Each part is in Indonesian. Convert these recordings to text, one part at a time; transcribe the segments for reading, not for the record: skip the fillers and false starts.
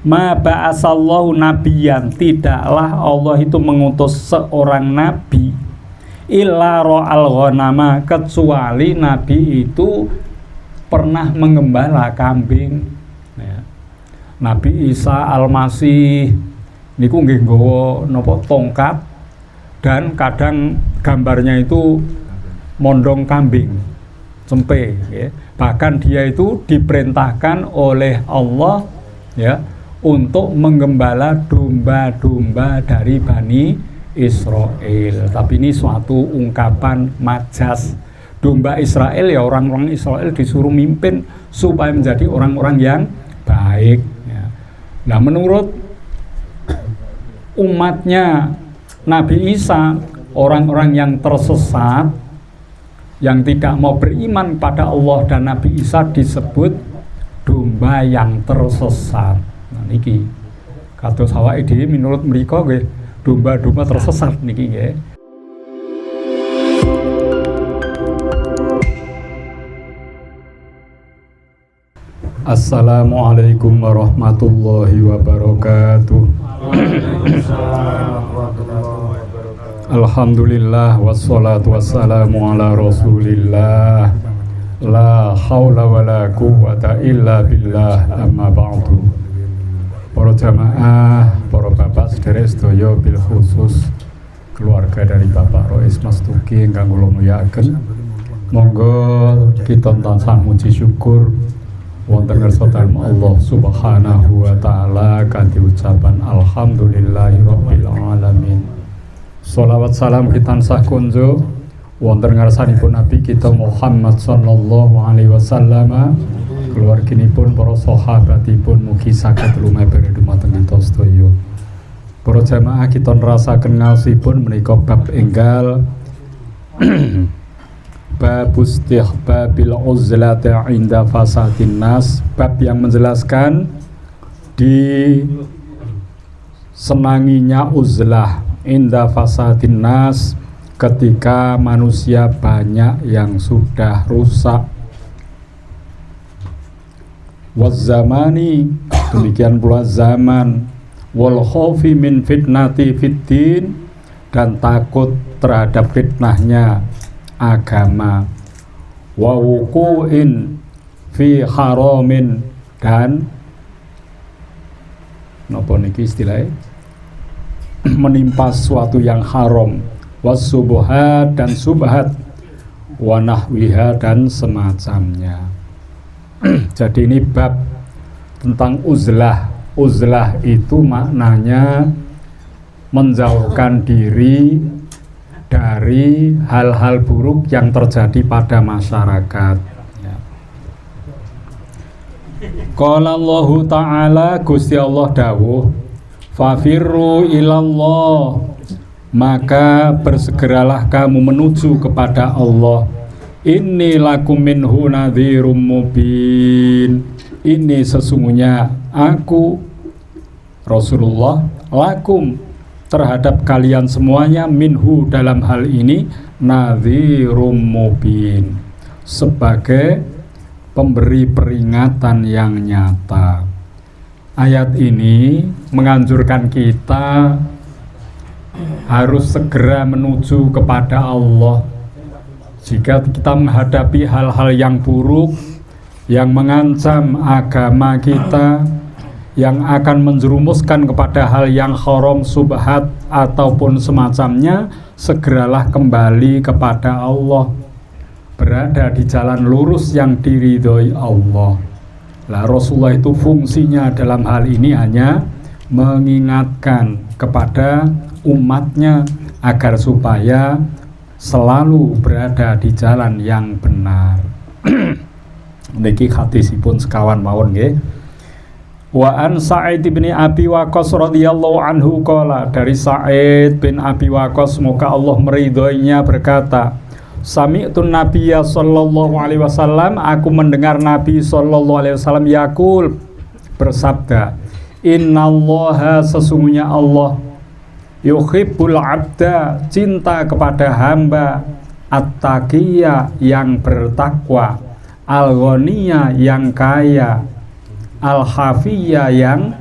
Ma ba'asallahu nabiyan, tidaklah Allah itu mengutus seorang nabi illa ra'al ghanama, kecuali nabi itu pernah mengembala kambing. Ya. Nabi Isa Al-Masih niku nggih nggawa napa tongkat dan kadang gambarnya itu mondong kambing cempe ya. Bahkan dia itu diperintahkan oleh Allah ya untuk menggembala domba-domba dari Bani Israel. Tapi ini suatu ungkapan majas. Domba Israel ya, orang-orang Israel disuruh mimpin supaya menjadi orang-orang yang baik ya. Nah, menurut umatnya Nabi Isa, orang-orang yang tersesat, yang tidak mau beriman pada Allah dan Nabi Isa, disebut domba yang tersesat. Nah niki kados awake dhewe menurut mriko nggih domba-domba tersesat niki nggih. Assalamualaikum warahmatullahi wabarakatuh. Alhamdulillah wassalatu wassalamu ala rasulillah. La haula wala quwwata illa billah, amma ba'du. Para jamaah, para bapak sedherek sedaya, bil khusus keluarga dari Bapak Rois Mas Tuki ingkang kula mulyakaken, monggo kita tansah muji syukur wonten ngarsa Allah Subhanahu wa taala kanthi ucapan alhamdulillahirabbil alamin. Shalawat salam kita tansah kunjo wonten ngarsanipun Nabi kita Muhammad sallallahu alaihi wasallam, keluarginipun, para sahabatipun, mugi saged lumeber dumateng kita sedaya. Para jamaah, kita nrasaken ngaosipun menika bab enggal bab istihbabil uzlati inda fasadin nas, bab yang menjelaskan di senanginya uzlah inda fasadin nas, ketika manusia banyak yang sudah rusak. Wazzamani, demikian pula zaman. Wal khaufi min fitnati fiddin, dan takut terhadap fitnahnya agama. Wa wuqu'in fi haramin, dan napa niki istilahnya menimpa sesuatu yang haram. Wasubuhat, dan subhat, wa nahwiha, dan semacamnya. Jadi ini bab tentang uzlah. Uzlah itu maknanya menjauhkan diri dari hal-hal buruk yang terjadi pada masyarakat. Qala Allahu ta'ala, Gusti Allah dawuh, fafirru ilallah, maka bersegeralah kamu menuju kepada Allah. Inni lakum minhu nadhirum mubin, ini sesungguhnya aku Rasulullah lakum terhadap kalian semuanya, minhu dalam hal ini, nadhirum mubin, sebagai pemberi peringatan yang nyata. Ayat ini menganjurkan kita harus segera menuju kepada Allah. Jika kita menghadapi hal-hal yang buruk, yang mengancam agama kita, yang akan menjerumuskan kepada hal yang haram, subhat, ataupun semacamnya, segeralah kembali kepada Allah, berada di jalan lurus yang diridhoi Allah. Lah Rasulullah itu fungsinya dalam hal ini hanya mengingatkan kepada umatnya agar supaya selalu berada di jalan yang benar. Niki hadisipun sekawan mawon nggih. Wa an Sa'id bin Abi Waqqas radhiyallahu anhu qala, dari Sa'id bin Abi Waqqas, semoga Allah meridhoinya, berkata, sami'tun nabiyya sallallahu alaihi wasallam, aku mendengar Nabi sallallahu alaihi wasallam yaqul, bersabda, innallaha, sesungguhnya Allah, yuhibbul abda, cinta kepada hamba, at-taqiyya, yang bertakwa, al-ghaniyya, yang kaya, al-hafiyya, yang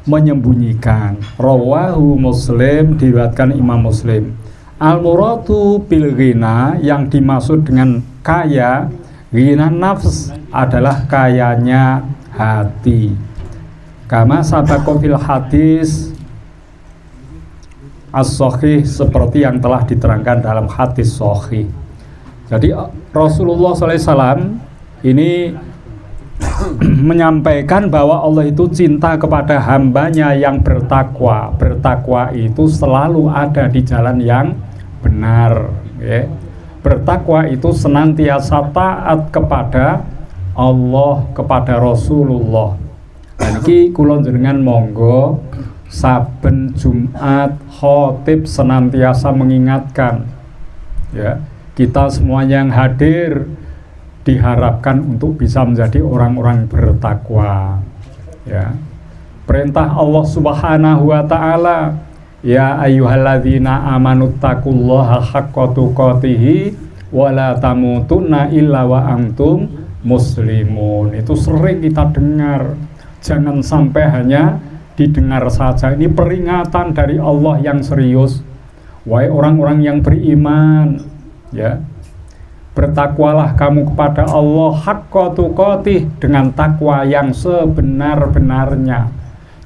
menyembunyikan. Rawahu Muslim, diriwayatkan Imam Muslim. Al-muradu bil ghina, yang dimaksud dengan kaya, ghina nafs, adalah kayanya hati. Kama sabaqo fil hadis as-sahih, seperti yang telah diterangkan dalam hadis sahih. Jadi Rasulullah SAW ini menyampaikan bahwa Allah itu cinta kepada hambanya yang bertakwa. Bertakwa itu selalu ada di jalan yang benar, ya. Bertakwa itu senantiasa taat kepada Allah, kepada Rasulullah. Dan iki kula jenengan monggo saben Jumat khotib senantiasa mengingatkan, ya, kita semua yang hadir diharapkan untuk bisa menjadi orang-orang bertakwa, ya. Perintah Allah Subhanahu wa taala, ya ayyuhalladzina amanuttaqullaha haqqa tuqatih wa la tamutunna illa wa antum muslimun. Itu sering kita dengar. Jangan sampai hanya didengar saja. Ini peringatan dari Allah yang serius. Wahai orang-orang yang beriman, ya, bertakwalah kamu kepada Allah haqqa tuqatih, dengan takwa yang sebenar-benarnya.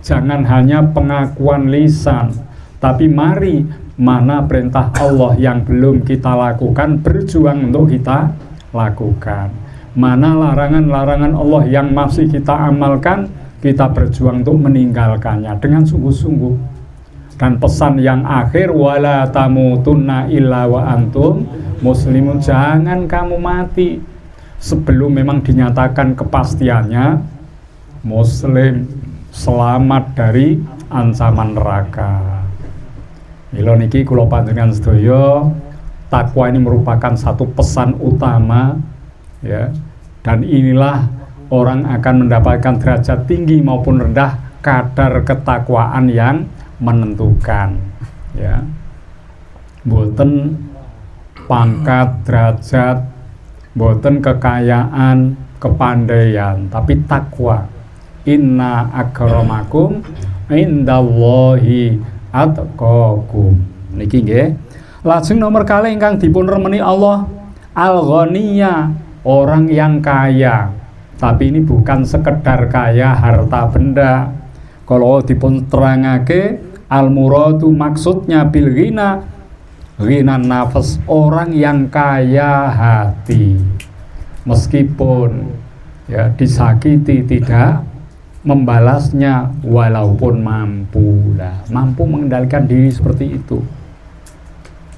Jangan hanya pengakuan lisan, tapi mari mana perintah Allah yang belum kita lakukan, berjuang untuk kita lakukan. Mana larangan-larangan Allah yang masih kita amalkan, kita berjuang untuk meninggalkannya dengan sungguh-sungguh. Dan pesan yang akhir, wala tamutunna illa wa antum muslimun, jangan kamu mati sebelum memang dinyatakan kepastiannya muslim, selamat dari ancaman neraka. Mila niki kula panjenengan sedaya, takwa ini merupakan satu pesan utama, ya. Dan inilah orang akan mendapatkan derajat tinggi maupun rendah kadar ketakwaan yang menentukan, ya. Boten pangkat, derajat, boten kekayaan, kepandaian, tapi takwa. Inna akramakum indallahi atqakum. Niki nggih. Lajeng nomor kalih ingkang dipun remeni Allah, al-ghaniyya, orang yang kaya. Tapi ini bukan sekedar kaya harta benda. Kalau dipun terangake, al-muradu maksudnya bil ghina, ghina nafas, orang yang kaya hati. Meskipun, ya, disakiti tidak membalasnya walaupun mampu. Lah, mampu mengendalikan diri seperti itu.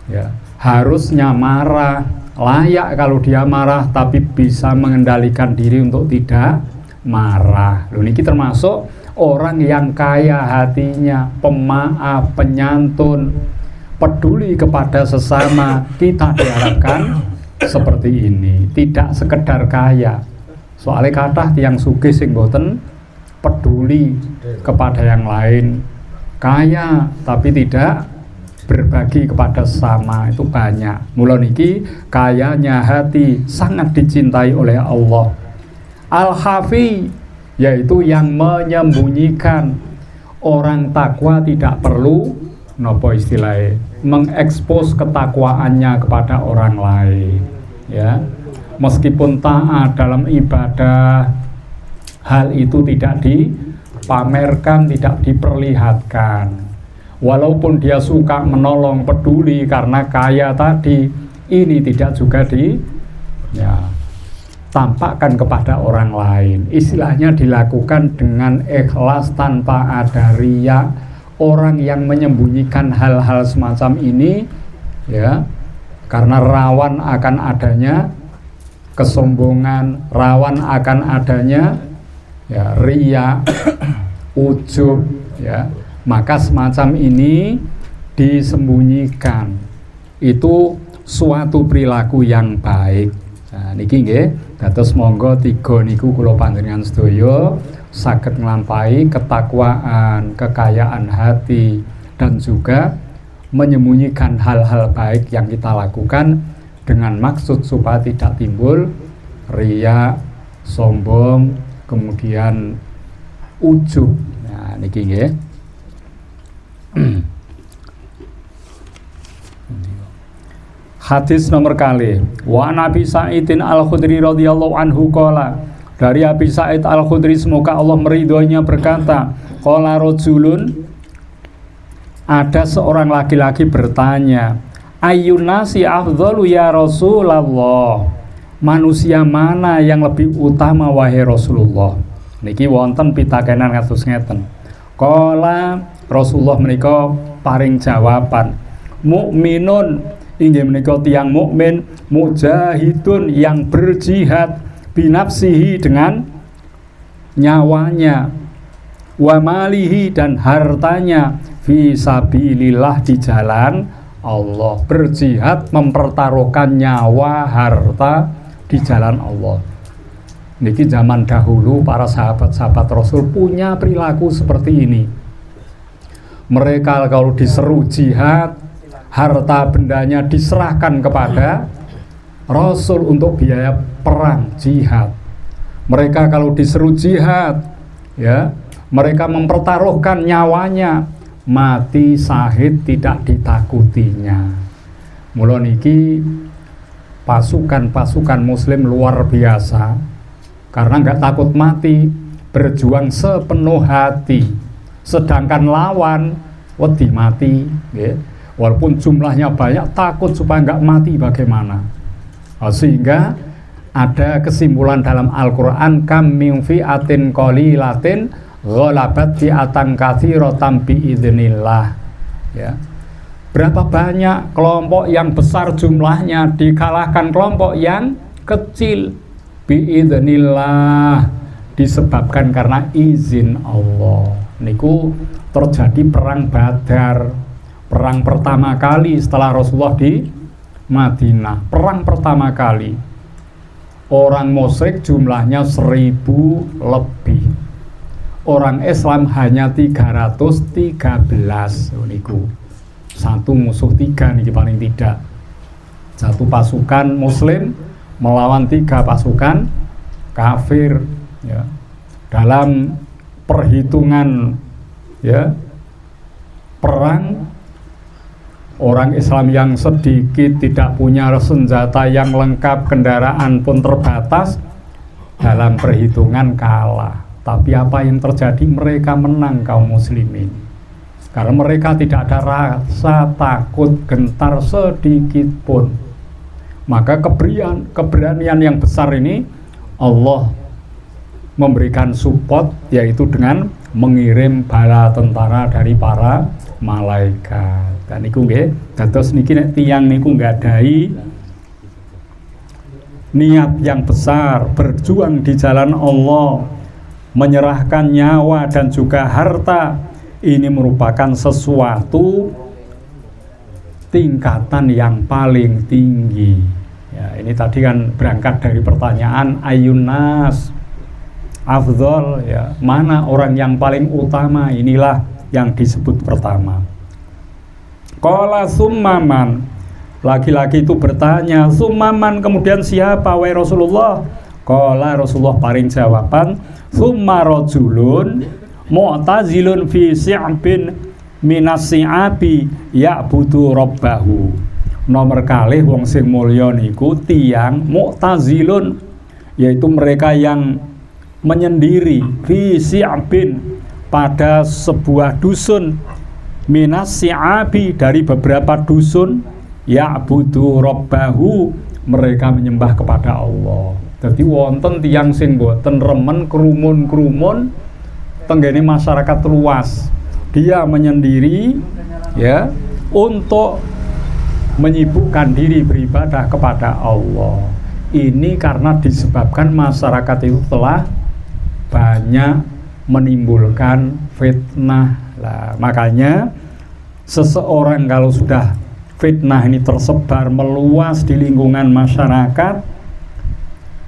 Ya, harusnya marah, layak kalau dia marah, tapi bisa mengendalikan diri untuk tidak marah. Loh, ini termasuk orang yang kaya hatinya, pemaaf, penyantun, peduli kepada sesama. Kita diharapkan seperti ini, tidak sekedar kaya. Soalnya kathah tiyang sugih sing boten peduli kepada yang lain, kaya tapi tidak berbagi kepada sesama, itu banyak. Mula niki kayanya hati sangat dicintai oleh Allah. Al-Hafi, yaitu yang menyembunyikan. Orang takwa tidak perlu nopo istilahnya mengekspos ketakwaannya kepada orang lain, ya. Meskipun taat dalam ibadah, hal itu tidak dipamerkan, tidak diperlihatkan. Walaupun dia suka menolong, peduli karena kaya tadi, ini tidak juga tampakkan kepada orang lain. Istilahnya dilakukan dengan ikhlas tanpa ada riya. Orang yang menyembunyikan hal-hal semacam ini, ya, karena rawan akan adanya kesombongan, rawan akan adanya, ya, riya, ujub, ya, maka semacam ini disembunyikan. Itu suatu perilaku yang baik. Nah, niki nggih, dados monggo tiga niku kula panjenengan sedaya saged nglampahi ketakwaan, kekayaan hati, dan juga menyembunyikan hal-hal baik yang kita lakukan dengan maksud supaya tidak timbul riya, sombong, kemudian ujub. Nah, niki nggih. Hadis nomor kali wa Nabi Sa'idin Al-Khudri radhiyallahu anhu qala, dari Abi Sa'id Al-Khudri semoga Allah meridhoinya berkata, qala rajulun, ada seorang laki-laki bertanya, ayyunasi afdhalu ya Rasulullah, manusia mana yang lebih utama wahai Rasulullah. Niki wonten pitakenan kados ngeten. Qala Rasulullah menika paring jawaban, mukminun inggih menika tiyang mukmin, mujahidun yang berjihad, binafsihi dengan nyawanya, wa malihi dan hartanya, fi sabilillah di jalan Allah, berjihad mempertaruhkan nyawa harta di jalan Allah. Niki zaman dahulu para sahabat-sahabat Rasul punya perilaku seperti ini. Mereka kalau diseru jihad, harta bendanya diserahkan kepada Rasul untuk biaya perang jihad. Mereka kalau diseru jihad, ya, mereka mempertaruhkan nyawanya, mati syahid tidak ditakutinya. Mula niki pasukan-pasukan muslim luar biasa, karena nggak takut mati, berjuang sepenuh hati. Sedangkan lawan wedi mati, ya. Walaupun jumlahnya banyak, takut supaya nggak mati bagaimana. Sehingga ada kesimpulan dalam Al-Quran, kam min fi'atin qalilatin ghalabat fi'atan katsiratan biidznillah. Ya. Berapa banyak kelompok yang besar jumlahnya dikalahkan kelompok yang kecil biidznillah, disebabkan karena izin Allah. Niku terjadi perang Badar. Perang pertama kali setelah Rasulullah di Madinah. Perang pertama kali. Orang musyrik jumlahnya 1000 lebih. Orang Islam hanya 313. Niku. Satu musuh 3 nih paling tidak. Satu pasukan muslim melawan 3 pasukan kafir, ya. Dalam perhitungan, ya, perang, orang Islam yang sedikit, tidak punya senjata yang lengkap, kendaraan pun terbatas, dalam perhitungan kalah. Tapi apa yang terjadi? Mereka menang kaum muslimin. Karena mereka tidak ada rasa takut, gentar sedikit pun. Maka keberanian yang besar ini Allah memberikan support, yaitu dengan mengirim bala tentara dari para malaikat. Dan niku nggih, dados niki nek tiyang niku nggadhahi niat yang besar, berjuang di jalan Allah, menyerahkan nyawa dan juga harta, ini merupakan sesuatu tingkatan yang paling tinggi. Ya, ini tadi kan berangkat dari pertanyaan ayyunas afdhal, ya, mana orang yang paling utama, inilah yang disebut pertama. Qala summaman, laki-laki itu bertanya, summaman, kemudian siapa wahai Rasulullah? Qala Rasulullah paring jawaban, summa rajulun mu'tazilun fi si'bin minas si'abi ya'budu rabbahu. Nomor kalih wong sing mulya niku tiyang mu'tazilun, yaitu mereka yang menyendiri fi si'bin, pada sebuah dusun, minas si'abi, dari beberapa dusun, ya'budu rabbahu, mereka menyembah kepada Allah. Jadi wonten tiyang sing boten remen kerumun-kerumun tenggene masyarakat luas. Dia menyendiri, ya, untuk menyibukkan diri beribadah kepada Allah. Ini karena disebabkan masyarakat itu telah banyak menimbulkan fitnah. Lah, makanya seseorang kalau sudah fitnah ini tersebar meluas di lingkungan masyarakat,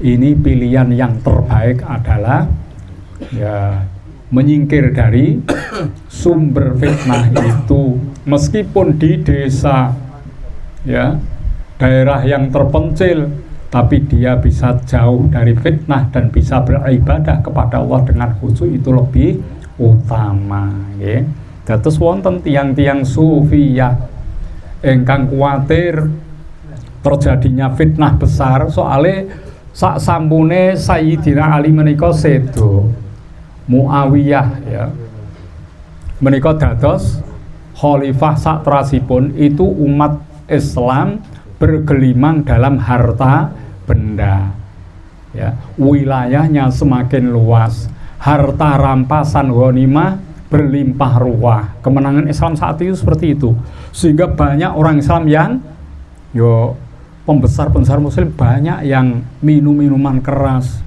ini pilihan yang terbaik adalah, ya, menyingkir dari sumber fitnah itu. Meskipun di desa, ya, daerah yang terpencil, tapi dia bisa jauh dari fitnah dan bisa beribadah kepada Allah dengan khusyuk, itu lebih utama nggih. Dados wonten tiang-tiang sufiyah ingkang kuwatir terjadinya fitnah besar soale sak sampune Sayyidina Ali menika sedo Muawiyah ya. Menika dados khalifah sakterasipun itu umat Islam bergelimang dalam harta benda. Ya, wilayahnya semakin luas, harta rampasan ghanimah berlimpah ruah. Kemenangan Islam saat itu seperti itu, sehingga banyak orang Islam yang pembesar-pembesar Muslim banyak yang minum minuman keras,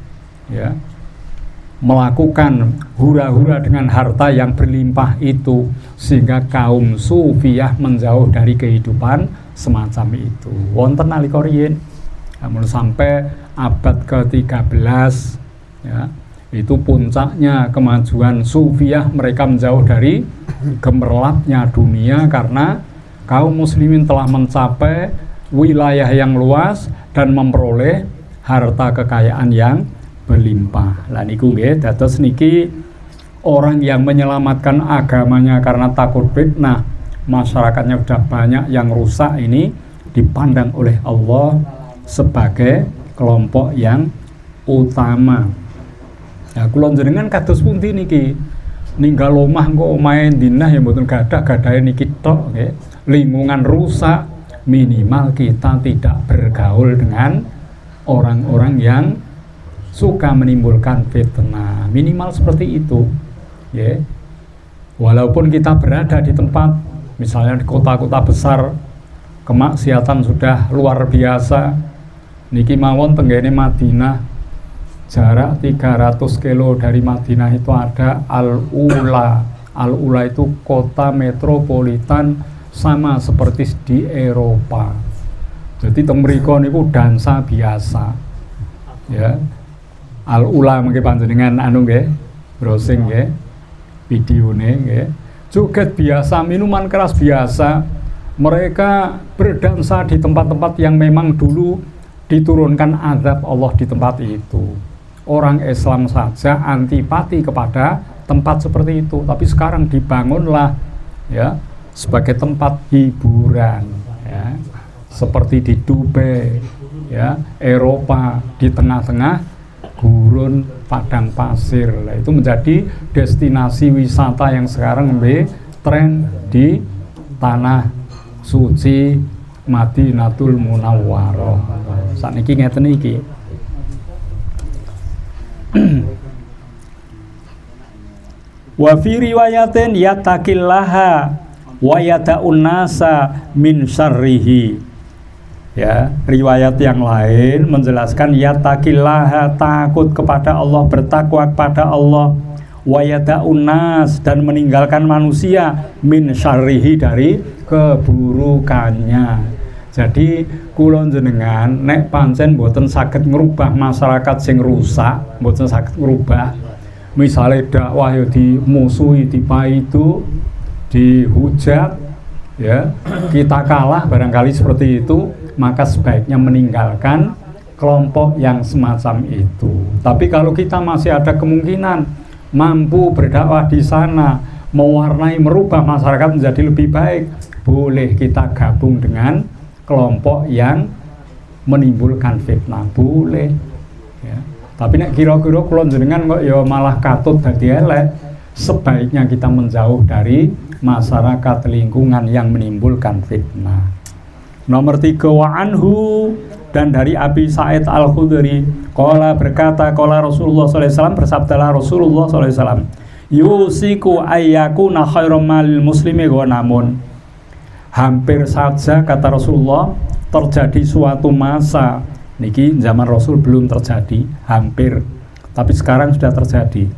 ya, melakukan hura-hura dengan harta yang berlimpah itu, sehingga kaum sufiyah menjauh dari kehidupan semacam itu. Wonten nalika riyin, namun sampai abad ke-13 ya, itu puncaknya kemajuan sufiyah, mereka menjauh dari gemerlapnya dunia karena kaum muslimin telah mencapai wilayah yang luas dan memperoleh harta kekayaan yang berlimpah. Lah niku nggih dados niki orang yang menyelamatkan agamanya karena takut fitnah, masyarakatnya sudah banyak yang rusak, ini dipandang oleh Allah sebagai kelompok yang utama. Nah, kula jenengan kados pundi niki? Ninggal omah kok omahe dinah ya mboten gadah-gadahe niki tok nggih. Lingkungan rusak, minimal kita tidak bergaul dengan orang-orang yang suka menimbulkan fitnah. Minimal seperti itu. Ya. Walaupun kita berada di tempat misalnya di kota-kota besar, kemaksiatan sudah luar biasa. Niki mawon tenggene Madinah, jarak 300 kilo dari Madinah itu ada Al-Ula. Al-Ula itu kota metropolitan sama seperti di Eropa. Jadi teng mriku niku dansa biasa. Ya. Al-Ula mengke panjenengan anu nggih, browsing nggih, videone nggih. Joget biasa, minuman keras biasa. Mereka berdansa di tempat-tempat yang memang dulu diturunkan azab Allah di tempat itu. Orang Islam saja antipati kepada tempat seperti itu, tapi sekarang dibangunlah ya sebagai tempat hiburan ya. Seperti di Dubai ya, Eropa, di tengah-tengah gurun padang pasir. Nah, itu menjadi destinasi wisata yang sekarang tren di tanah suci Madinatul Munawwarah. Sakniki ngeten iki. Wa fi riwayatin yattaqillaha wa yada'un nasa min syarrihi. Ya, riwayat yang lain menjelaskan yattaqillaha, takut kepada Allah, bertakwa kepada Allah, wa yada'un nas, dan meninggalkan manusia, min syarrihi, dari keburukannya. Jadi kula jenengan nek pancen mboten saged ngrubah masyarakat sing rusak, mboten saged ngrubah. Misale dakwah ya dimusuhi, dipaidu, dihujat, ya, kita kalah barangkali seperti itu, maka sebaiknya meninggalkan kelompok yang semacam itu. Tapi kalau kita masih ada kemungkinan mampu berdakwah di sana, mewarnai, merubah masyarakat menjadi lebih baik, boleh kita gabung dengan kelompok yang menimbulkan fitnah, boleh ya. Tapi nek kira-kira kula jenengan kok ya malah katut dadi elek, sebaiknya kita menjauh dari masyarakat lingkungan yang menimbulkan fitnah. Nomor 3, wa anhu, dan dari Abi Sa'id Al-Khudri, qala, berkata, qala Rasulullah sallallahu alaihi wasallam, bersabdalah Rasulullah sallallahu alaihi wasallam, yusiku ayyakuna khairum malil muslimi ghanamun. Hampir saja, kata Rasulullah, terjadi suatu masa, niki zaman Rasul belum terjadi, hampir, tapi sekarang sudah terjadi.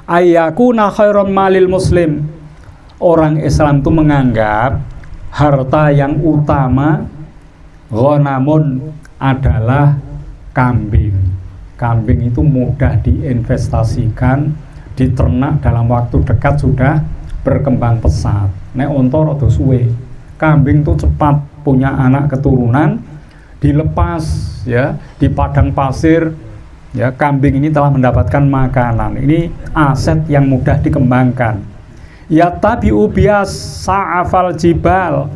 Ayyakuna khairum malil muslim, orang Islam itu menganggap harta yang utama ghanamun adalah kambing. Kambing itu mudah diinvestasikan, diternak dalam waktu dekat sudah berkembang pesat. Nek unta rada suwe. Kambing itu cepat punya anak keturunan, dilepas ya di padang pasir Ya, kambing ini telah mendapatkan makanan. Ini aset yang mudah dikembangkan. Ya tabi'u bias sa'afal jibal.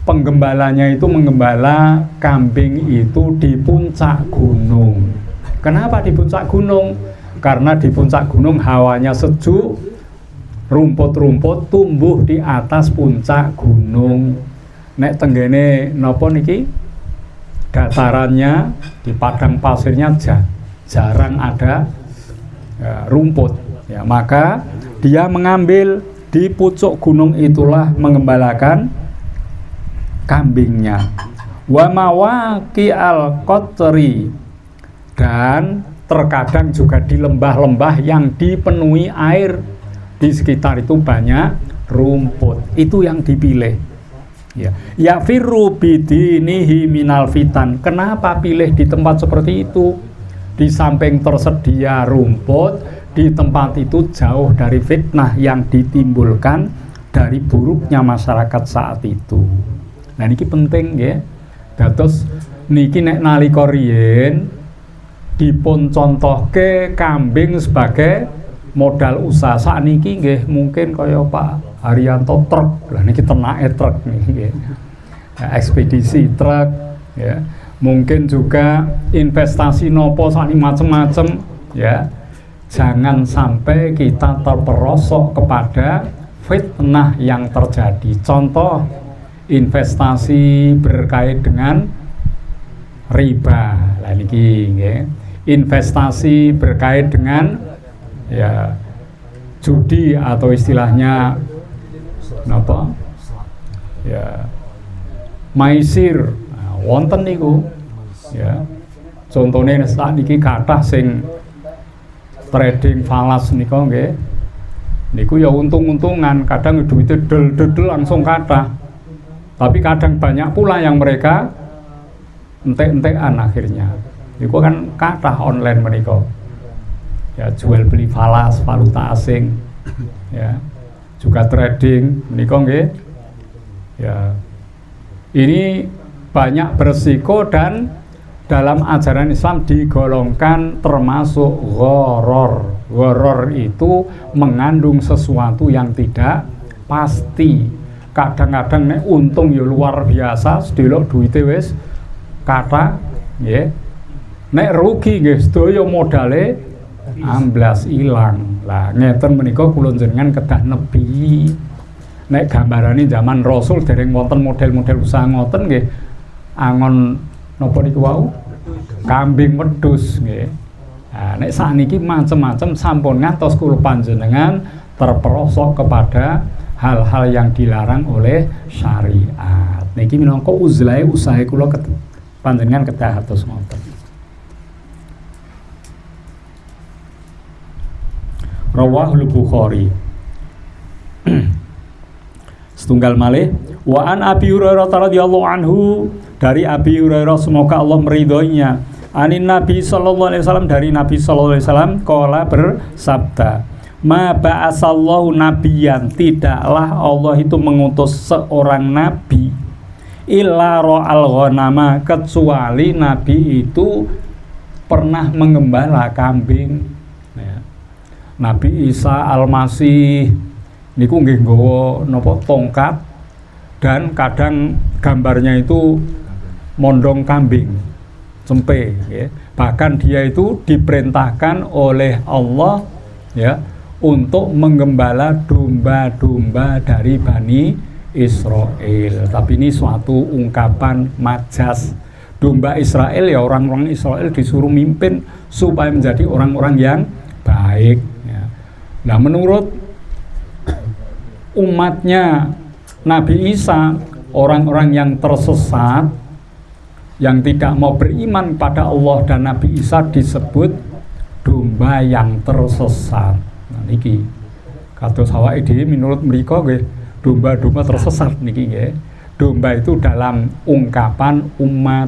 Penggembalanya itu menggembala kambing itu di puncak gunung. Kenapa di puncak gunung? Karena di puncak gunung hawanya sejuk, rumput-rumput tumbuh di atas puncak gunung. Nek tenggene napa niki? Datarannya di padang pasirnya jarang ada rumput. Ya, maka dia mengambil di pucuk gunung itulah mengembalakan kambingnya. Wa mawaqi al-qatri, dan terkadang juga di lembah-lembah yang dipenuhi air, di sekitar itu banyak rumput. Itu yang dipilih. Ya firru bidinihi minal fitan. Kenapa pilih di tempat seperti itu? Di samping tersedia rumput, di tempat itu jauh dari fitnah yang ditimbulkan dari buruknya masyarakat saat itu. Nah niki penting ya. Dados niki nek nalika riyen dipun contohke kambing sebagai modal usaha. Sakniki nggih mungkin kaya Pak Haryanto truk. Lah niki tenake truk niki. Ya, ekspedisi truk ya. Mungkin juga investasi nopo sakniki macem-macem ya. Jangan sampai kita terperosok kepada fitnah yang terjadi. Contoh investasi berkait dengan riba. Lah niki nggih. Investasi berkait dengan ya judi atau istilahnya napa? Ya maisir. Nah, wonten niku. Ya. Contone sakniki kathah sing trading falas nika nggih. Niku ya untung-untungan, kadang duitnya del-del langsung kathah. Tapi kadang banyak pula yang mereka entek-entekan akhirnya. Niku kan kathah online menika. Ya jual beli falas, valuta asing. Ya. Juga trading menika nggih. Ya. Ini banyak berisiko dan dalam ajaran Islam digolongkan termasuk gharar. Gharar itu mengandung sesuatu yang tidak pasti. Kadang-kadang nek untung ya luar biasa, sedelok duite wis kathah nggih. Nek rugi nggih sedaya modale amblas ilang. Lah ngeten menika kula jenengan kedah nebi. Nek gambarane zaman Rasul dereng wonten model-model usaha ngoten nggih. Angon napa niku wau? Kambing wedhus nggih. Nah, nek sakniki macem-macem sampun ngantos kula panjenengan terperosok kepada hal-hal yang dilarang oleh syariat. Niki minangka uzlahe usaha kula panjenengan kedah atus ngoten. Rawahul Bukhari. Setunggal malih wa an Abi Hurairah radhiyallahu anhu, dari Abi Hurairah semoga Allah meridhoinya, anin Nabi sallallahu alaihi wasallam, dari Nabi sallallahu alaihi wasallam qala bersabda, ma ba'asallahu nabiyyan, tidaklah Allah itu mengutus seorang nabi illa ra'al ghanama, kecuali nabi itu pernah menggembala kambing. Nabi Isa Al-Masih niku nggih nggawa napa tongkat, dan kadang gambarnya itu mondong kambing cempe ya. Bahkan dia itu diperintahkan oleh Allah ya untuk menggembala domba-domba dari Bani Israel. Tapi ini suatu ungkapan majas. Domba Israel ya, orang-orang Israel disuruh mimpin supaya menjadi orang-orang yang baik. Nah menurut umatnya Nabi Isa, orang-orang yang tersesat, yang tidak mau beriman pada Allah dan Nabi Isa disebut domba yang tersesat. Nah niki kados awake dhewe menurut mereka nggih domba-domba tersesat niki nggih. Domba itu dalam ungkapan umat.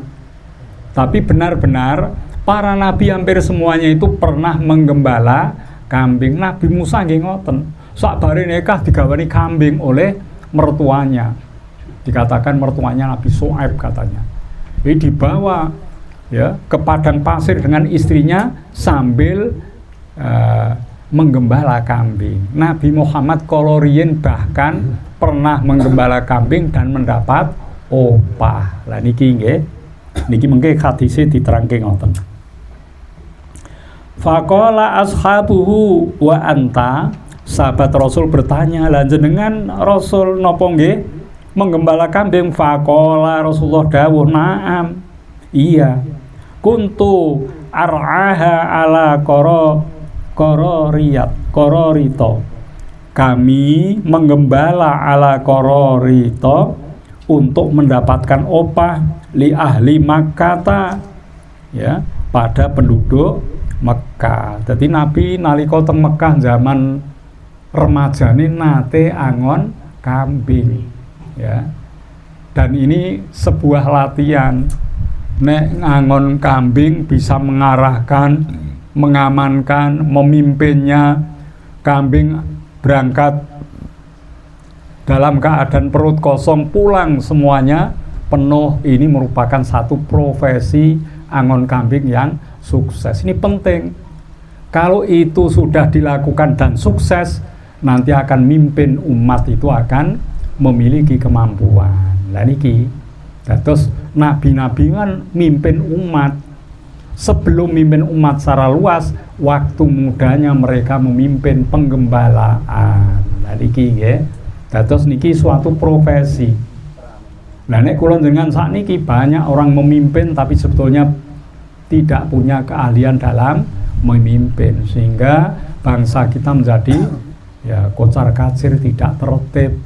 Tapi benar-benar para nabi hampir semuanya itu pernah menggembala kambing. Nabi Musa nggih ngoten. Sakbare nikah digawani kambing oleh mertuanya. Dikatakan mertuanya Nabi Syuaib katanya. Ini dibawa ya ke padang pasir dengan istrinya sambil menggembala kambing. Nabi Muhammad kolorien bahkan pernah menggembala kambing dan mendapat opah. Lah niki nggih, niki mengke hadise diterangke ngoten. Faqala ashabuhu wa anta, sahabat Rasul bertanya, lah jenengan Rasul napa nggih menggembala kambing? Faqala Rasulullah dawuh, na'am, iya, kuntu ar'aha ala kororito, kami menggembala ala kororito untuk mendapatkan opah li ahli Makkah, ya, pada penduduk Mekah. Jadi Nabi nalika teng Mekah zaman remajane nate angon kambing, ya. Dan ini sebuah latihan. Nek ngangon kambing bisa mengarahkan, mengamankan, memimpinnya. Kambing berangkat dalam keadaan perut kosong, pulang semuanya penuh. Ini merupakan satu profesi angon kambing yang sukses. Ini penting. Kalau itu sudah dilakukan dan sukses, nanti akan mimpin umat itu akan memiliki kemampuan. Lah niki terus nabi-nabi kan mimpin umat. Sebelum mimpin umat secara luas, waktu mudanya mereka memimpin penggembalaan. Lah niki nggih. Terus niki suatu profesi. Lah nek kula dengan sakniki banyak orang memimpin tapi sebetulnya tidak punya keahlian dalam memimpin, sehingga bangsa kita menjadi ya kocar-kacir, tidak tertib,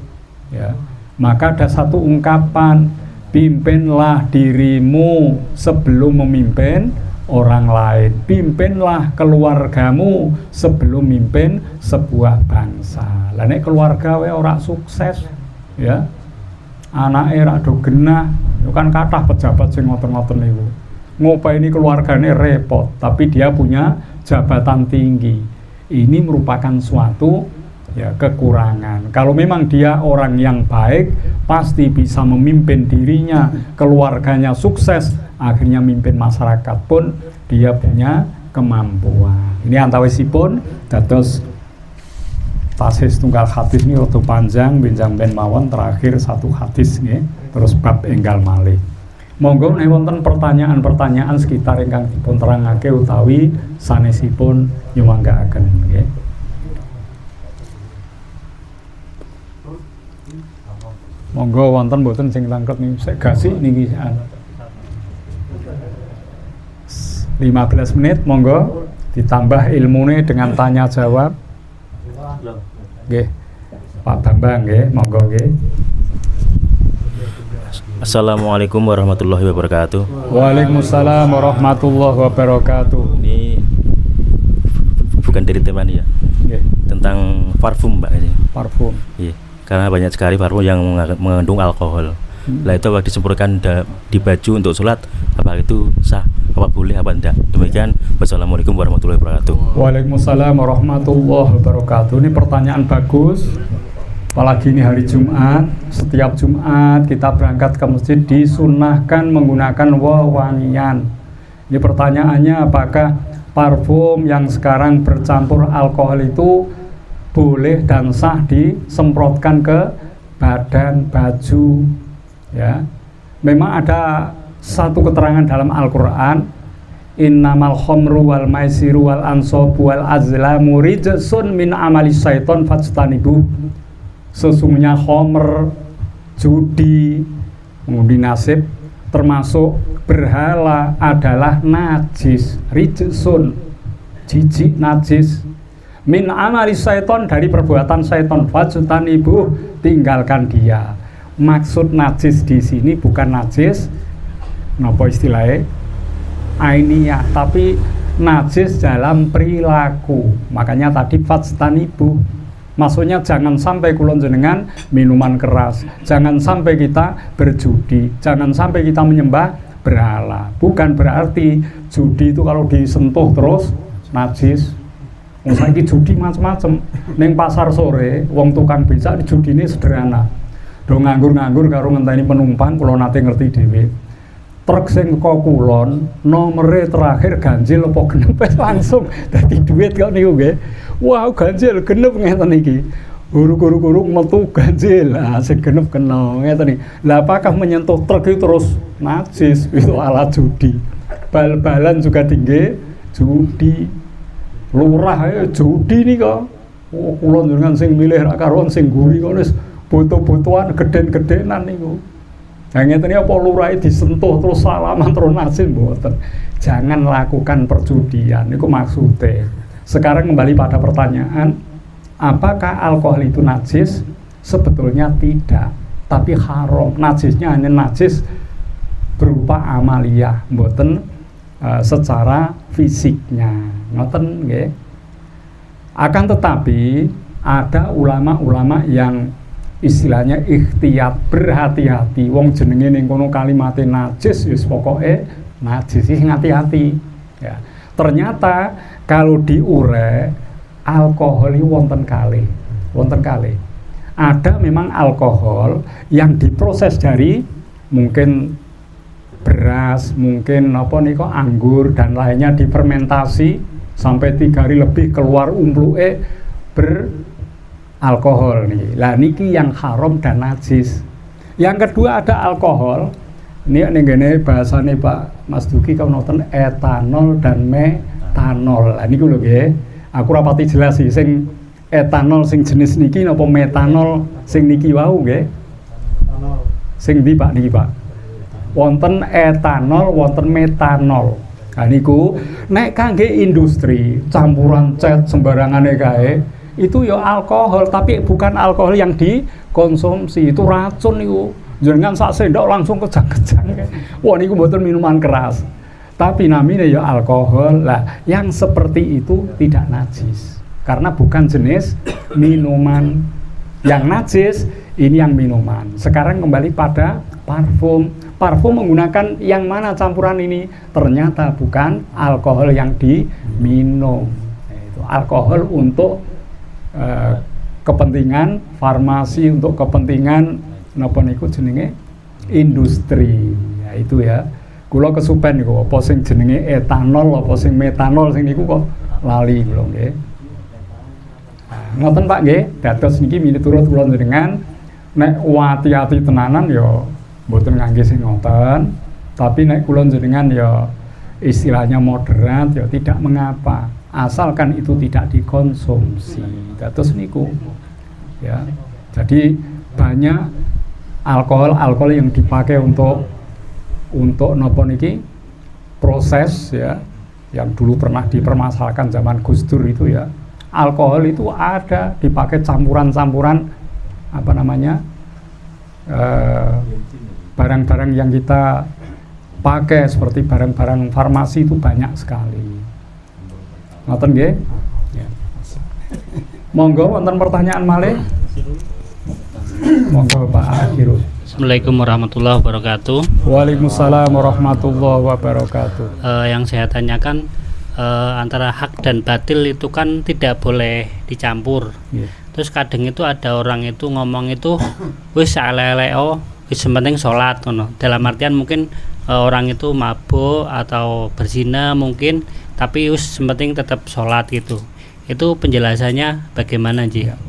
ya. Maka ada satu ungkapan, pimpinlah dirimu sebelum memimpin orang lain, pimpinlah keluargamu sebelum mimpin sebuah bangsa. Lah nek keluarga we ora sukses, ya, anake ra do genah, yo kan kathah pejabat sing ngoten-ngoten niku. Ngopaini keluarganya repot, tapi dia punya jabatan tinggi. Ini merupakan suatu ya kekurangan. Kalau memang dia orang yang baik, pasti bisa memimpin dirinya, keluarganya sukses, akhirnya mimpin masyarakat pun dia punya kemampuan. Ini antawisipun dados tasih tunggal hadis ini waktu panjang benjang ben mawon, terakhir satu hadis nggih, terus bab enggal malih. Monggo nek wonten pertanyaan-pertanyaan sekitar ingkang dipun terangake utawi sanesipun nyuwanggaaken nggih. Monggo wonten mboten sing langkep niki sik gasik niki 15 menit, monggo ditambah ilmune dengan tanya jawab. Nggih. Pak Bambang nggih, monggo nggih. Assalamualaikum warahmatullahi wabarakatuh. Waalaikumsalam warahmatullahi wabarakatuh. Ini bukan dari teman ya. Yeah. Tentang parfum, Mbak. Parfum. Iya. Karena banyak sekali parfum yang mengandung alkohol. Lah itu kalau disemprotkan di baju untuk sholat, apa itu sah? Apa boleh apa enggak? Demikian. Wassalamualaikum warahmatullahi wabarakatuh. Waalaikumsalam warahmatullahi wabarakatuh. Ini pertanyaan bagus. Apalagi ini hari Jumat, setiap Jumat kita berangkat ke masjid disunahkan menggunakan wewangian. Ini pertanyaannya, apakah parfum yang sekarang bercampur alkohol itu boleh dan sah disemprotkan ke badan, baju, ya? Memang ada satu keterangan dalam Al-Quran, innamal khamru wal maisiru wal ansobu wal azlamu rijsun min amali syaiton fajtanibuh. Sesungguhnya khomer, judi, mengundi nasib, termasuk berhala adalah najis, rijsun, jijik, najis, min amali syaiton, dari perbuatan syaiton, fajtanibuh, tinggalkan dia. Maksud najis di sini bukan najis napa istilahnya ainiyah, tapi najis dalam perilaku. Makanya tadi fajtanibuh, maksudnya jangan sampai kulon jenengan minuman keras, jangan sampai kita berjudi, jangan sampai kita menyembah berhala. Bukan berarti judi itu kalau disentuh terus najis. Saiki judi macam-macam. Ning pasar sore wong tukang becak judi ini sederhana. Do nganggur-nganggur karo ngenteni penumpang, kula nate ngerti dhewe. truk sing teko kulon nomere terakhir ganjil apa genep langsung dadi duit kok niku nggih. Wah, ganjil genep ngeten iki. Guru-guru metu ganjil, sing genep kena ngeten iki. Lah apakah menyentuh truk itu terus najis? Itu alat judi. Bal-balan juga tinggi judi. Lurah judi nih kok. Oh, kulon dengan sing milih ra karuan sing guri kok wis foto-fotoan geden-gedenan niku. Nah ngeten apa lurah disentuh terus salaman terus najis mboten. Jangan lakukan perjudian niku maksudnya. Sekarang kembali pada pertanyaan, apakah alkohol itu najis? Sebetulnya tidak, tapi haram. Najisnya hanya najis berupa amaliyah, mboten secara fisiknya. Ngoten nggih. Akan tetapi ada ulama-ulama yang istilahnya ikhtiyat, berhati-hati. Wong jenenge ning kono kalimate najis wis pokoke najis, sing hati-hati. Ya. Ternyata kalau diure alkohol ini wonten kalih. Ada memang alkohol yang diproses dari mungkin beras, mungkin apa nih kok anggur dan lainnya difermentasi sampai 3 hari lebih keluar umpluke beralkohol nih. Lah niki yang haram dan najis. Yang kedua ada alkohol. Ini ngene bahasane Pak Mas Duki kau nonton etanol dan metanol. Lah niku lho nggih. Aku rapati jelas sih sing etanol sing jenis niki napa metanol sing niki wau nggih. Etanol. Sing ndi Pak niki Pak? Wonten etanol, wonten metanol. Nah niku nek kangge industri campuran cat sembarangane kae itu ya alkohol tapi bukan alkohol yang dikonsumsi, itu racun niku. Jenengan sak sendok langsung kejang-kejang. Wah niku mboten minuman keras. Tapi namanya ya alkohol. Lah yang seperti itu tidak najis karena bukan jenis minuman. Yang najis ini yang minuman. Sekarang kembali pada parfum. Parfum menggunakan yang mana campuran ini? Ternyata bukan alkohol yang diminum. Itu alkohol untuk kepentingan farmasi, untuk kepentingan napa niku jenenge industri. Ya itu ya. Kula kesupen niku apa sing jenenge etanol apa sing metanol sing niku kok lali kula nggih. Ngoten Pak nggih, dados niki miturut kula njenengan nek hati-hati tenanan ya mboten ngangge sing ngoten, tapi nek kula njenengan ya istilahnya moderat ya tidak mengapa, asalkan itu tidak dikonsumsi. Dados niku. Ya. Jadi banyak alkohol yang dipakai untuk napa niki proses ya yang dulu pernah dipermasalahkan zaman Gus Dur itu ya. Alkohol itu ada dipakai campuran-campuran apa namanya barang-barang yang kita pakai seperti barang-barang farmasi itu banyak sekali. Ngoten nggih? Ya. Monggo wonten pertanyaan malih. Monggo Pak Akhiru. Assalamualaikum warahmatullahi wabarakatuh. Waalaikumsalam warahmatullahi wabarakatuh. Yang saya tanyakan antara hak dan batil itu kan tidak boleh dicampur. Yeah. Terus kadang itu ada orang itu ngomong itu wis ale-aleo wis penting sholat ngono. Dalam artian mungkin orang itu mabuk atau berzina mungkin tapi wis penting tetap sholat gitu. Itu penjelasannya bagaimana Ji? Yeah.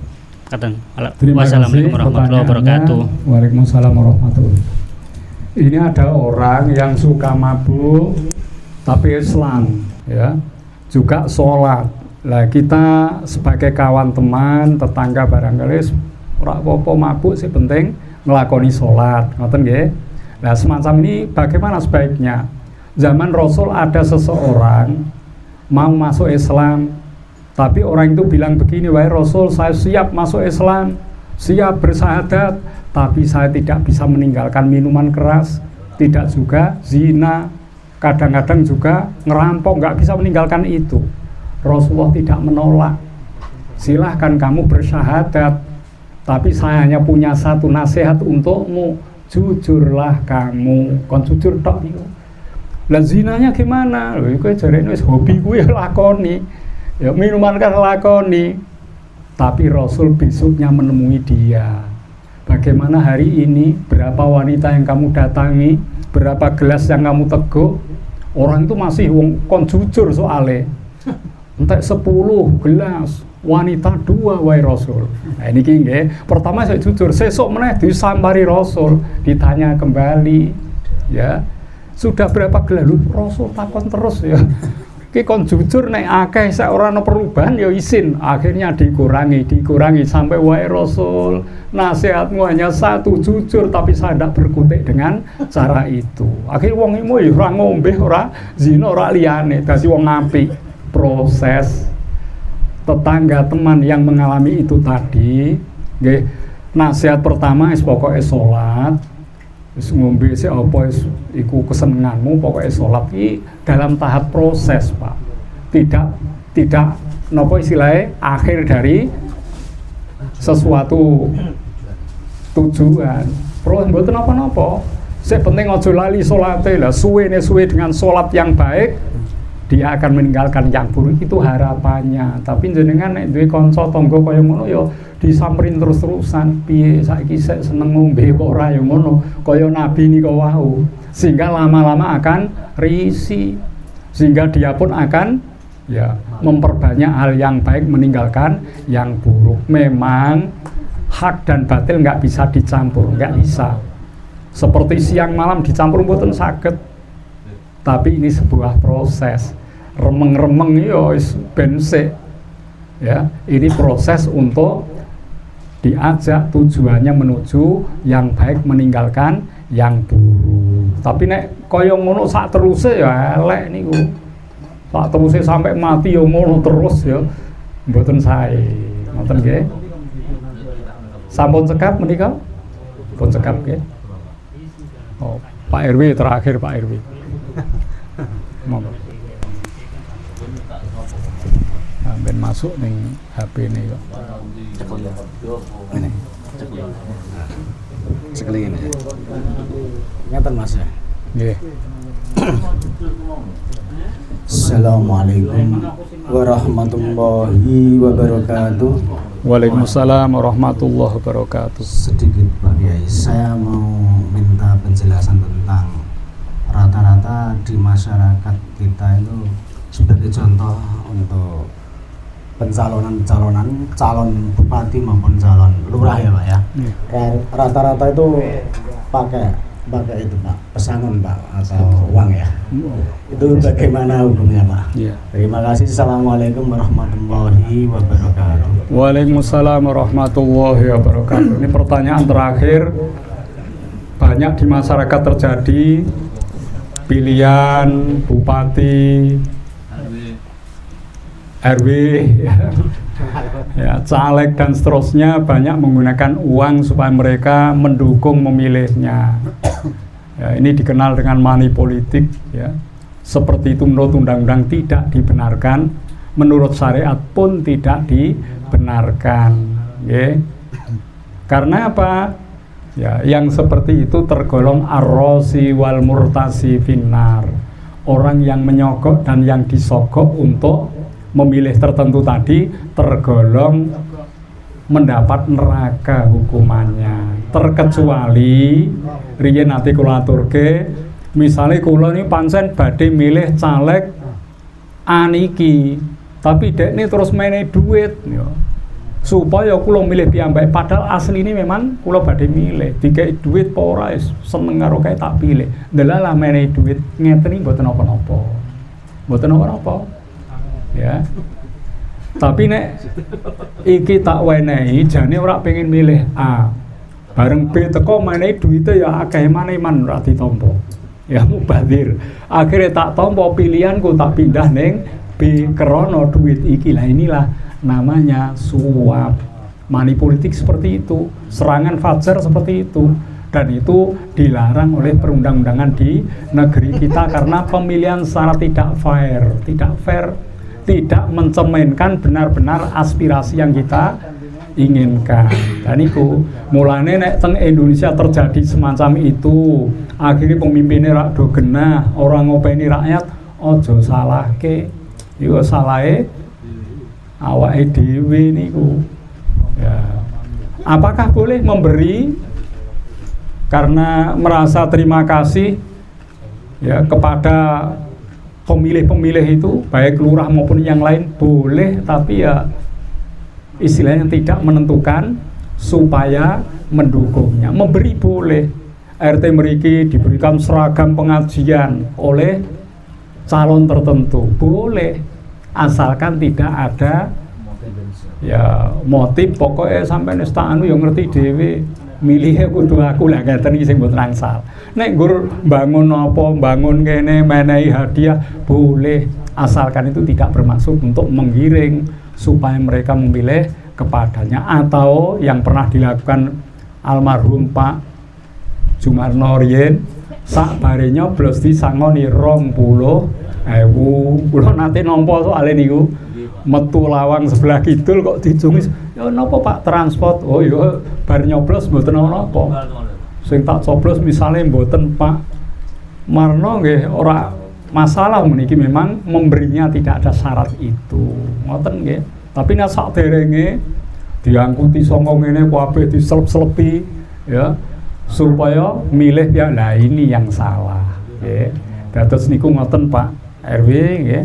Wassalamualaikum warahmatullahi wabarakatuh. Waalaikumsalam warahmatullahi wabarakatuh. Ini ada orang yang suka mabuk tapi Islam ya, juga sholat. Lah kita sebagai kawan teman, tetangga barangkali ora apa-apa mabuk sih penting nglakoni sholat. Ngoten nggih. Nah, semacam ini bagaimana sebaiknya? Zaman Rasul ada seseorang mau masuk Islam, tapi orang itu bilang begini, wahai Rasul, saya siap masuk Islam, siap bersyahadat, tapi saya tidak bisa meninggalkan minuman keras, tidak juga zina, kadang-kadang juga ngerampok, nggak bisa meninggalkan itu. Rasulullah tidak menolak, silahkan kamu bersyahadat, tapi saya hanya punya satu nasihat untukmu, jujurlah kamu, kon jujur tok niku. Lah zinanya gimana? Lho iku jarene wis hobi kuwi lakoni. Ya minuman kan lakoni. Tapi Rasul besoknya menemui dia. Bagaimana hari ini, berapa wanita yang kamu datangi, berapa gelas yang kamu teguk, orang itu masih kon jujur soalnya. Entek 10 gelas, wanita 2 wae Rasul. Nah ini nggih, pertama saya jujur, sesuk meneh disampari Rasul, ditanya kembali, ya. Sudah berapa gelas lu? Rasul takon terus ya. Ki kon jujur nek akeh sak ora ana perubahan ya isin. Akhirnya dikurangi sampai wae Rasul. Nasihatmu hanya satu, jujur, tapi saya tidak berkutik dengan cara itu. Akhirnya wong iku ya ora ngombe, ora zina, ora liyane, dadi wong apik. Proses tetangga teman yang mengalami itu tadi, nggih. Nasihat pertama is pokoke salat. Wis ngombe sik apa iku kesenenganmu, pokoknya sholat iki dalam tahap proses, Pak. Tidak napa istilahnya akhir dari sesuatu tujuan. Terus mboten napa-napa. Sing penting aja lali salate lah, suwe dengan sholat yang baik, dia akan meninggalkan yang buruk, itu harapannya. Tapi jenengan nek duwe kanca tangga kaya ngono ya disamperin terus-terusan, piye saiki sik seneng ngombe kok ora ya ngono, kaya nabi nika wau. Sehingga lama-lama akan risih. Sehingga dia pun akan ya memperbanyak hal yang baik, meninggalkan yang buruk. Memang hak dan batil nggak bisa dicampur, nggak bisa. Seperti siang malam dicampur mboten saged. Tapi ini sebuah proses. Remeng-remeng yo wis ben sik. Ya, ini proses untuk diajak, tujuannya menuju yang baik, meninggalkan yang buruk. Tapi nek kaya ngono sak teruse ya elek niku. Sak teruse sampai mati ya ngono terus ya mboten sae. Ngoten nggih. Sampun cekap menika? Pun cekap nggih. Oh, Pak RW terakhir, Pak RW. Monggo. Ben masuk ning HP ini kok. Ini. Sekali ini. Ngeten Mas ya. Nggih. Assalamualaikum warahmatullahi wabarakatuh. Waalaikumsalam warahmatullahi wabarakatuh. Sedikit Pak Kiai, saya mau minta penjelasan tentang rata-rata di masyarakat kita itu sebagai contoh untuk calon bupati maupun calon lurah ya Pak ya. Rata-rata itu pakai itu Pak, pesangon Pak atau uang ya. Itu bagaimana hukumnya Pak? Ya. Terima kasih. Assalamualaikum warahmatullahi wabarakatuh. Waalaikumsalam warahmatullahi wabarakatuh. Ini pertanyaan terakhir. Banyak di masyarakat terjadi pilihan bupati, RW, ya, caleg dan seterusnya banyak menggunakan uang supaya mereka mendukung memilihnya. Ya, ini dikenal dengan money politik. Ya. Seperti itu menurut undang-undang tidak dibenarkan, menurut syariat pun tidak dibenarkan. Ya. Karena apa? Ya, yang seperti itu tergolong ar-rasi wal murtasi finnar. Orang yang menyogok dan yang disogok untuk memilih tertentu tadi tergolong mendapat neraka hukumannya. Terkecuali riyen ati kula aturke, misale kula ini pancen badhe milih caleg aniki, tapi dekne terus menehi duit ya. Supaya kula milih piyambake, padahal asli ini memang kula badhe milih, dikei duit apa ora seneng karo kae tak pilih. Ndelalah menehi duit ngeten iki mboten apa-apa. Mboten apa-apa. Ya. Tapi nek iki tak wenehi jane ora pengen milih A. Bareng B teko menehi duite ya akeh maneman ora ditampa. Ya mubazir. Akhirnya tak tampa pilihanku, tak pindah ning B krana duit iki. Lah inilah namanya suap. Money politik seperti itu, serangan fajar seperti itu. Dan itu dilarang oleh perundang-undangan di negeri kita karena pemilihan secara tidak fair, tidak mencerminkan benar-benar aspirasi yang kita inginkan. Dan itu mulane nek teng Indonesia terjadi semacam itu, akhirnya pemimpinnya rak do genah, orang ngopeni rakyat, ojo salahke, iku salahe awake dhewe niku. Ya. Apakah boleh memberi karena merasa terima kasih ya kepada pemilih-pemilih itu baik lurah maupun yang lain boleh, tapi ya istilahnya tidak menentukan supaya mendukungnya. Memberi boleh, RT mriki diberikan seragam pengajian oleh calon tertentu boleh, asalkan tidak ada ya motif. Pokoknya sampai wis tak anu ya ngerti dhewe, milihnya kudu aku lah ngeten iki sing mboten angsal. Nek nggur bangun apa, bangun kene menehi hadiah boleh, asalkan itu tidak bermaksud untuk menggiring supaya mereka memilih kepadanya. Atau yang pernah dilakukan almarhum Pak Jumarno riyen, sak bare nyoblos disangoni 20.000. Kula nate nampa soal niku. Metu lawang sebelah kidul kok dijungis, ya napa Pak transport? Oh ya bar nyoblos mboten napa. Sing tak coblos misale mboten Pak Marno nggih ora masalah, meniki memang memberinya tidak ada syarat itu. Ngoten nggih. Tapi nek sakderenge diangkuti saka ngene kabeh diselep-selepi ya supaya milih ya, lah ini yang salah nggih. Dados niku ngoten Pak RW nggih.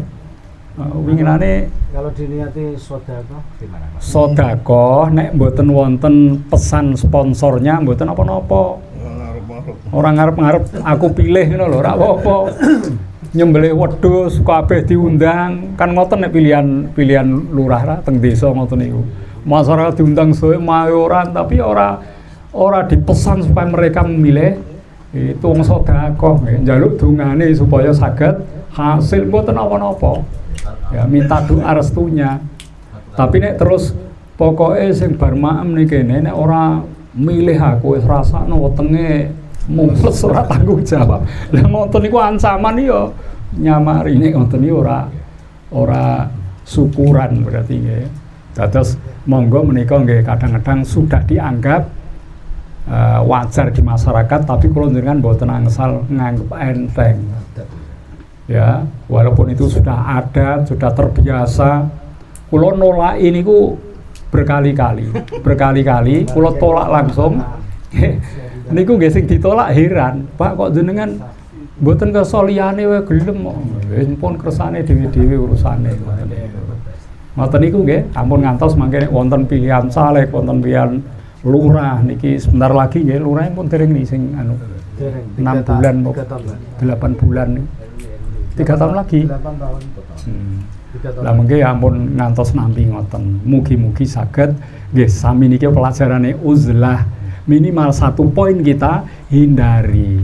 Winginane kalau diniati sedekah gimana Mas? Sedekah nek mboten wonten pesan sponsornya mboten apa-apa. Orang ngarep-ngarep aku pilih ngono lho, ora apa-apa. Nyembelih wedhus kabeh diundang, kan ngoten nek pilihan lurah ra teng desa ngoten niku. Masyarakat diundang sesuai mayoran, tapi ora dipesan supaya mereka memilih itu wong sedekah nggih. Njaluk dungane supaya saged hasil mboten apa-apa. Ya minta doa restunya. Tapi nek terus pokoknya sing bar maem nih kene nek ora milih aku wis rasakno wetenge mumples ora tanggung jawab. Lah ngoten niku ancaman ya nyamari nek ngoten niku ora syukuran berarti nggih. Dados monggo menika nggih kadang-kadang sudah dianggap wajar di masyarakat, tapi kula njenengan mboten angsal nganggep enteng. Ya, walaupun itu sudah adat, sudah terbiasa, kula nolak ini ku berkali-kali, kula tolak langsung. Niku nggih sing ditolak heran, Pak kok jenengan mboten kersa liyane wae gelem kok. Wis pun kersane dhewe-dhewe urusane. Ngoten niku nggih, ampun ngantos mangke wonten pilihan caleg, wonten pilihan lurah niki sebentar lagi nggih, lurah pun dereng nih sing anu. 6 bulan, 8 bulan. 3 tahun lagi. 8 tahun. Lah mengke ampun ngantos nampi ngoten. Mugi-mugi saged nggih sami niki pelajarane uzlah. Minimal 1 poin kita hindari.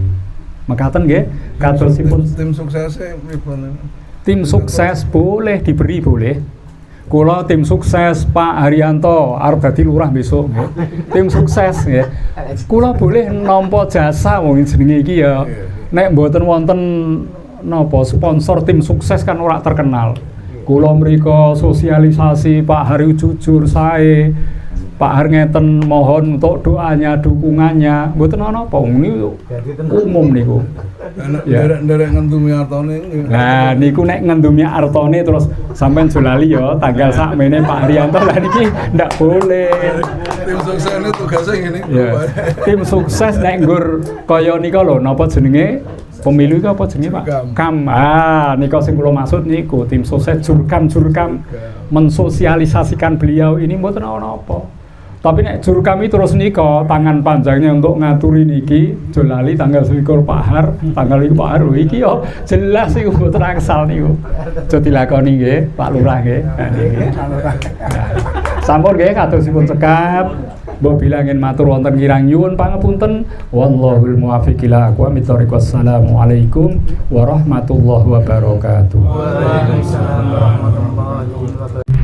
Mekaten nggih, kadosipun tim suksesnya pripun? Tim sukses boleh diberi boleh. Kula tim sukses Pak Haryanto arep dadi lurah besok nggih. Tim sukses nggih. Kula boleh nampa jasa wong jenenge iki ya. Nek mboten wonten napa sponsor tim sukses kan ora terkenal. Kula mriko sosialisasi Pak Hari jujur sae. Pak Har ngeten mohon untuk doanya, dukungannya. Mboten ana apa niku umum niku. Ya nderek ngentumi artone. Nah niku nek ngendumi artone terus sampean jolali ya tanggal sakmene Pak Haryanto lah niki ndak boleh. Tim sukses ini tugasnya ngene. Ya. Tim sukses nek nggur kaya nika lho napa jenenge? Pemilu iki apa jenenge Pak? Kam. Ah nika sing kula maksud niku tim sukses jurkam mensosialisasikan beliau ini mboten ana apa. Tapi nek juru kami terus nika tangan panjangnya untuk ngaturi niki jolali tanggal 21 Pak Har, tanggal 2 Pak Har iki yo jelas iku mboten angsal niku. Aja dilakoni nggih Pak Lurah nggih. Sampun nggih kadosipun cekap. Mbok bilangin matur wonten kirang nyuwun pangapunten. Wallahul muwaffiq ila aqwamit thoriq. Wassalamualaikum warahmatullahi wabarakatuh. Waalaikumsalam warahmatullahi wabarakatuh.